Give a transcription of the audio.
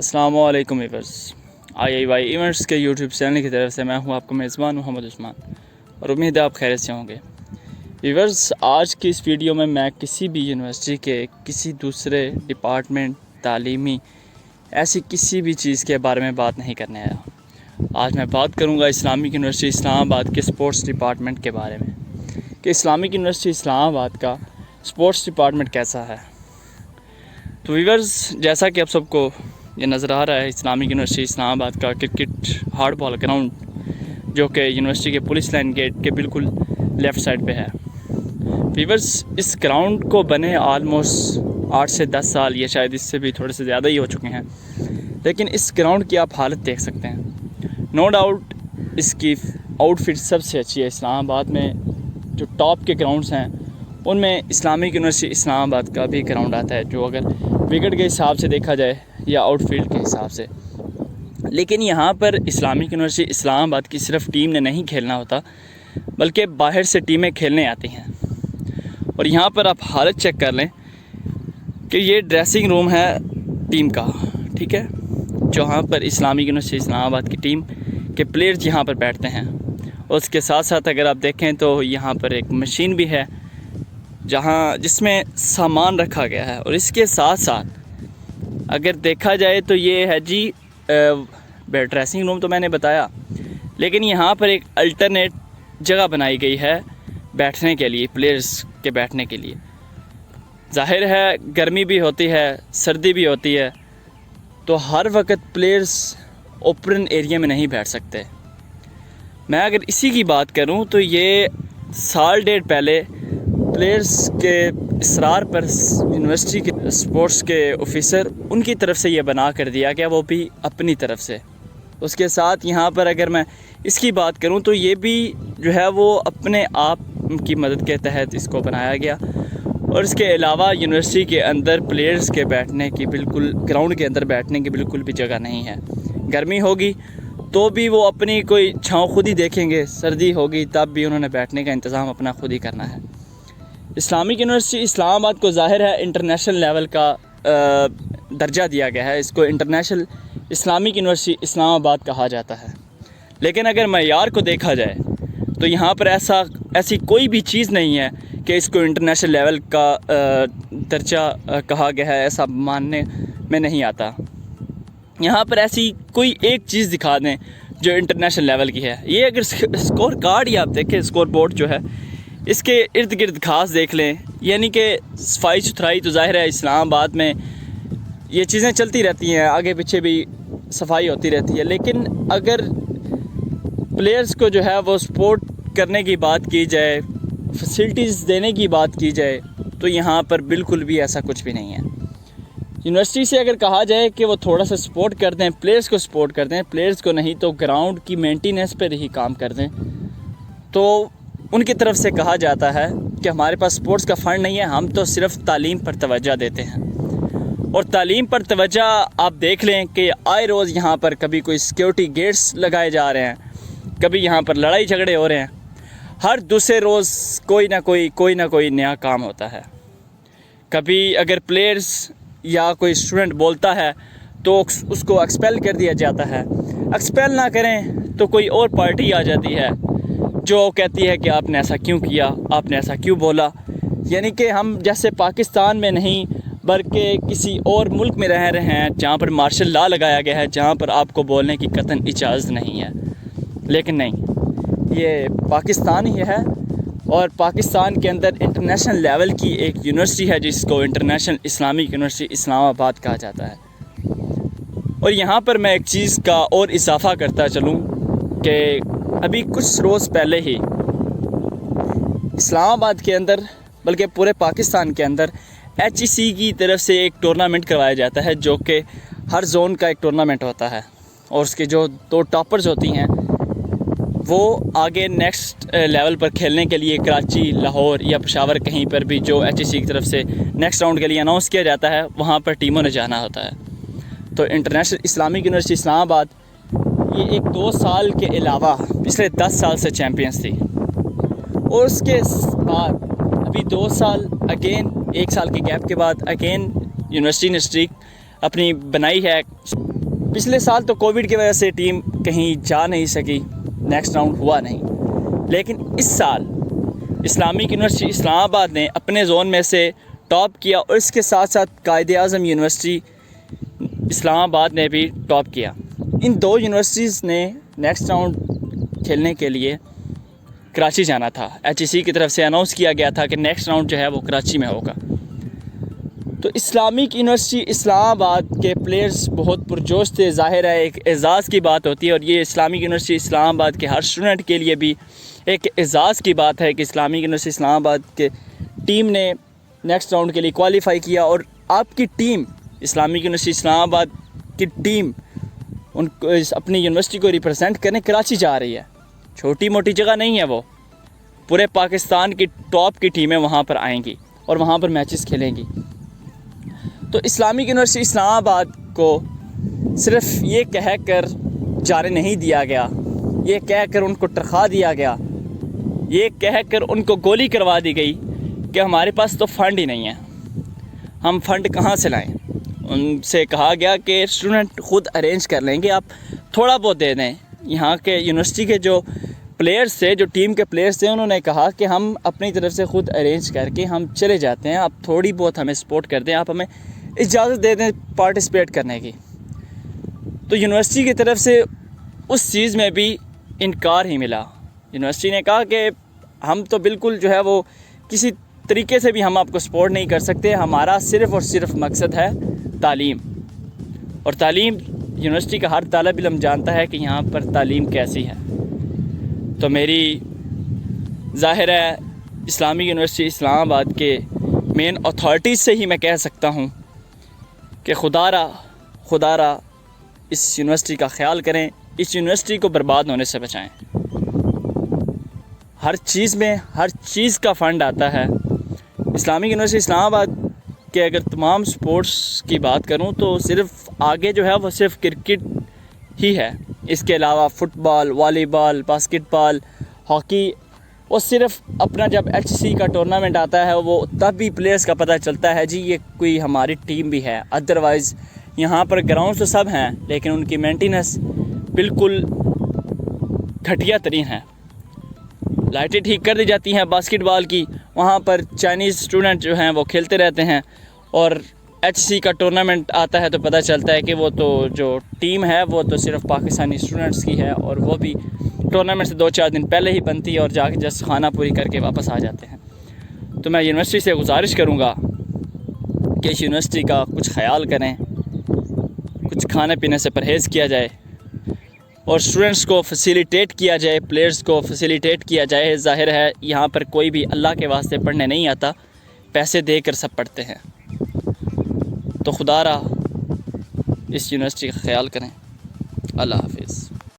अस्सलाम वालेकुम viewers, IIY events के यूट्यूब चैनल की तरफ से मैं हूं आपका मेज़बान मोहम्मद उस्मान और उम्मीद है आप खैरियत से होंगे। व्यूअर्स, आज की इस वीडियो में मैं किसी भी यूनिवर्सिटी के किसी दूसरे डिपार्टमेंट तालीमी ऐसी किसी भी चीज़ के बारे में बात नहीं करने आया। आज मैं बात करूंगा इस्लामिक यूनिवर्सिटी इस्लामाबाद के स्पोर्ट्स डिपार्टमेंट के बारे में कि इस्लामिक यूनिवर्सिटी इस्लामाबाद का स्पोर्ट्स डिपार्टमेंट कैसा है। तो व्यूअर्स, जैसा कि आप सबको ये नज़र आ रहा है, इस्लामिक यूनिवर्सिटी इस्लामाबाद का क्रिकेट हार्ड बॉल ग्राउंड जो कि यूनिवर्सिटी के पुलिस लाइन गेट के बिल्कुल लेफ़्ट साइड पे है। व्यूअर्स, इस ग्राउंड को बने आलमोस्ट 8 से 10 साल या शायद इससे भी थोड़े से ज़्यादा ही हो चुके हैं, लेकिन इस ग्राउंड की आप हालत देख सकते हैं। नो डाउट इसकी आउटफिट सबसे अच्छी है। इस्लामाबाद में जो टॉप के ग्राउंड्स हैं उनमें इस्लामिक यूनिवर्सिटी इस्लामाबाद का भी ग्राउंड आता है, जो अगर विकेट के हिसाब से देखा जाए या आउटफील्ड के हिसाब से। लेकिन यहाँ पर इस्लामिक यूनिवर्सिटी इस्लामाबाद की सिर्फ टीम ने नहीं खेलना होता, बल्कि बाहर से टीमें खेलने आती हैं। और यहाँ पर आप हालत चेक कर लें कि ये ड्रेसिंग रूम है टीम का, ठीक है, जहाँ पर इस्लामिक यूनिवर्सिटी इस्लामाबाद की टीम के प्लेयर्स यहाँ पर बैठते हैं। और उसके साथ साथ अगर आप देखें तो यहाँ पर एक मशीन भी है जिसमें सामान रखा गया है। और इसके साथ साथ अगर देखा जाए तो ये है जी ड्रेसिंग रूम तो मैंने बताया, लेकिन यहाँ पर एक अल्टरनेट जगह बनाई गई है बैठने के लिए, प्लेयर्स के बैठने के लिए। ज़ाहिर है गर्मी भी होती है, सर्दी भी होती है, तो हर वक्त प्लेयर्स ओपन एरिया में नहीं बैठ सकते। मैं अगर इसी की बात करूं तो ये साल डेढ़ पहले प्लेयर्स के इसरार पर यूनिवर्सिटी के स्पोर्ट्स के ऑफिसर उनकी तरफ से ये बना कर दिया गया, वो भी अपनी तरफ से। उसके साथ यहाँ पर अगर मैं इसकी बात करूँ तो ये भी जो है वो अपने आप की मदद के तहत इसको बनाया गया। और इसके अलावा यूनिवर्सिटी के अंदर प्लेयर्स के बैठने की बिल्कुल, ग्राउंड के अंदर बैठने की बिल्कुल भी जगह नहीं है। गर्मी होगी तो भी वो अपनी कोई छाँव खुद ही देखेंगे, सर्दी होगी तब भी उन्होंने बैठने का इंतज़ाम अपना खुद ही करना है। इस्लामिक यूनिवर्सिटी इस्लामाबाद को ज़ाहिर है इंटरनेशनल लेवल का दर्जा दिया गया है, इसको इंटरनेशनल इस्लामिक यूनिवर्सिटी इस्लामाबाद कहा जाता है। लेकिन अगर मयार को देखा जाए तो यहाँ पर ऐसी कोई भी चीज़ नहीं है कि इसको इंटरनेशनल लेवल का दर्जा कहा गया है, ऐसा मानने में नहीं आता। यहाँ पर ऐसी कोई एक चीज़ दिखा दें जो इंटरनेशनल लेवल की है। ये अगर स्कोर कार्ड ही आप देखें, स्कोर बोर्ड जो है, इसके इर्द गिर्द घास देख लें, यानी कि सफाई सुथराई तो ज़ाहिर है इस्लामाबाद में ये चीज़ें चलती रहती हैं, आगे पीछे भी सफाई होती रहती है। लेकिन अगर प्लेयर्स को जो है वो सपोर्ट करने की बात की जाए, फैसिलिटीज़ देने की बात की जाए, तो यहाँ पर बिल्कुल भी ऐसा कुछ भी नहीं है। यूनिवर्सिटी से अगर कहा जाए कि वो थोड़ा सा सपोर्ट कर दें, प्लेयर्स को सपोर्ट कर दें, प्लेयर्स को नहीं तो ग्राउंड की मेंटेनेंस पर ही काम कर दें, तो उनकी तरफ से कहा जाता है कि हमारे पास स्पोर्ट्स का फ़ंड नहीं है, हम तो सिर्फ तालीम पर तवज्जो देते हैं। और तालीम पर तवज्जो आप देख लें कि आए रोज़ यहाँ पर कभी कोई सिक्योरिटी गेट्स लगाए जा रहे हैं, कभी यहाँ पर लड़ाई झगड़े हो रहे हैं, हर दूसरे रोज़ कोई ना कोई नया काम होता है। कभी अगर प्लेयर्स या कोई स्टूडेंट बोलता है तो उसको एक्सपेल कर दिया जाता है, एक्सपेल ना करें तो कोई और पार्टी आ जाती है जो कहती है कि आपने ऐसा क्यों किया, आपने ऐसा क्यों बोला। यानी कि हम जैसे पाकिस्तान में नहीं बल्कि किसी और मुल्क में रह रहे हैं जहाँ पर मार्शल लॉ लगाया गया है, जहाँ पर आपको बोलने की कतई इजाज़त नहीं है। लेकिन नहीं, ये पाकिस्तान ही है और पाकिस्तान के अंदर इंटरनेशनल लेवल की एक यूनिवर्सिटी है जिसको इंटरनेशनल इस्लामिक यूनिवर्सिटी इस्लामाबाद कहा जाता है। और यहाँ पर मैं एक चीज़ का और इजाफ़ा करता चलूँ कि अभी कुछ रोज़ पहले ही इस्लामाबाद के अंदर, बल्कि पूरे पाकिस्तान के अंदर, HEC की तरफ से एक टूर्नामेंट करवाया जाता है, जो कि हर जोन का एक टूर्नामेंट होता है। और उसके जो 2 टॉपर्स होती हैं वो आगे नेक्स्ट लेवल पर खेलने के लिए कराची, लाहौर या पेशावर, कहीं पर भी जो HEC की तरफ से नेक्स्ट राउंड के लिए अनाउंस किया जाता है, वहाँ पर टीमों ने जाना होता है। तो इंटरनेशनल इस्लामिक यूनिवर्सिटी इस्लामाबाद ये एक 2 साल के अलावा पिछले 10 साल से चैम्पियंस थी। और उसके बाद अभी 2 साल अगेन, 1 साल के गैप के बाद अगेन यूनिवर्सिटी ने स्ट्रीक अपनी बनाई है پچھلے سال تو کووڈ کی وجہ سے ٹیم کہیں جا نہیں سکی، نیکسٹ راؤنڈ ہوا نہیں، لیکن اس سال اسلامک یونیورسٹی اسلام آباد نے اپنے زون میں سے ٹاپ کیا، اور اس کے ساتھ ساتھ قائد اعظم یونیورسٹی اسلام آباد نے بھی ٹاپ کیا۔ ان دو یونیورسٹیز نے نیکسٹ راؤنڈ کھیلنے کے لیے کراچی جانا تھا۔ HEC کی طرف سے اناؤنس کیا گیا تھا کہ نیکسٹ راؤنڈ جو ہے وہ کراچی میں ہوگا۔ تو اسلامک یونیورسٹی اسلام آباد کے پلیئرز بہت پرجوش تھے، ظاہر ہے ایک اعزاز کی بات ہوتی ہے، اور یہ اسلامک یونیورسٹی اسلام آباد کے ہر اسٹوڈنٹ کے لیے بھی ایک اعزاز کی بات ہے کہ اسلامک یونیورسٹی اسلام آباد کے ٹیم نے نیکسٹ راؤنڈ کے لیے کوالیفائی کیا، اور آپ کی ٹیم اسلامک یونیورسٹی اسلام آباد کی ٹیم ان کو اپنی یونیورسٹی کو ریپرزینٹ کرنے کراچی جا رہی ہے۔ چھوٹی موٹی جگہ نہیں ہے وہ، پورے پاکستان کی ٹاپ کی ٹیمیں وہاں پر آئیں گی اور وہاں پر میچز کھیلیں گی۔ تو اسلامک یونیورسٹی اسلام آباد کو صرف یہ کہہ کر جانے نہیں دیا گیا، یہ کہہ کر ان کو تنخواہ دیا گیا، یہ کہہ کر ان کو گولی کروا دی گئی کہ ہمارے پاس تو فنڈ ہی نہیں ہے، ہم فنڈ کہاں سے لائیں۔ ان سے کہا گیا کہ اسٹوڈنٹ خود ارینج کر لیں گے، آپ تھوڑا بہت دے دیں۔ یہاں کے یونیورسٹی کے جو پلیئرز تھے، جو ٹیم کے پلیئرز تھے، انہوں نے کہا کہ ہم اپنی طرف سے خود ارینج کر کے ہم چلے جاتے ہیں، آپ تھوڑی بہت ہمیں سپورٹ کر دیں، آپ ہمیں اجازت دے دیں پارٹیسپیٹ کرنے کی۔ تو یونیورسٹی کی طرف سے اس چیز میں بھی انکار ہی ملا۔ یونیورسٹی نے کہا کہ ہم تو بالکل جو ہے وہ کسی طریقے سے بھی ہم آپ کو سپورٹ نہیں کر سکتے، ہمارا صرف اور صرف مقصد ہے تعلیم، اور تعلیم یونیورسٹی کا ہر طالب علم جانتا ہے کہ یہاں پر تعلیم کیسی ہے۔ تو میری ظاہر ہے اسلامی یونیورسٹی اسلام آباد کے مین اتھارٹیز سے ہی میں کہہ سکتا ہوں کہ خدا را اس یونیورسٹی کا خیال کریں، اس یونیورسٹی کو برباد ہونے سے بچائیں۔ ہر چیز کا فنڈ آتا ہے۔ اسلامک یونیورسٹی اسلام آباد کے اگر تمام سپورٹس کی بات کروں تو صرف آگے جو ہے وہ صرف کرکٹ ہی ہے، اس کے علاوہ فٹ بال، والی بال، باسکٹ بال، ہاکی، وہ صرف اپنا جب HEC کا ٹورنامنٹ آتا ہے وہ تب بھی پلیئرز کا پتہ چلتا ہے جی یہ کوئی ہماری ٹیم بھی ہے، ادروائز یہاں پر گراؤنڈ تو سب ہیں لیکن ان کی مینٹیننس بالکل گھٹیا ترین ہے۔ لائٹیں ٹھیک کر دی جاتی ہیں باسکٹ بال کی، وہاں پر چائنیز اسٹوڈنٹ جو ہیں وہ کھیلتے رہتے ہیں، اور HEC کا ٹورنامنٹ آتا ہے تو پتہ چلتا ہے کہ وہ تو جو ٹیم ہے وہ تو صرف پاکستانی اسٹوڈنٹس کی ہے، اور وہ بھی ٹورنامنٹ سے 2-4 دن پہلے ہی بنتی ہے اور جا کے جس خانہ پوری کر کے واپس آ جاتے ہیں۔ تو میں یونیورسٹی سے گزارش کروں گا کہ اس یونیورسٹی کا کچھ خیال کریں، کچھ کھانے پینے سے پرہیز کیا جائے، اور اسٹوڈنٹس کو فیسیلیٹیٹ کیا جائے، پلیئرز کو فیسیلیٹیٹ کیا جائے۔ ظاہر ہے یہاں پر کوئی بھی اللہ کے واسطے پڑھنے نہیں آتا، پیسے دے کر سب پڑھتے ہیں۔ تو خدا را اس یونیورسٹی کا خیال کریں۔ اللہ حافظ۔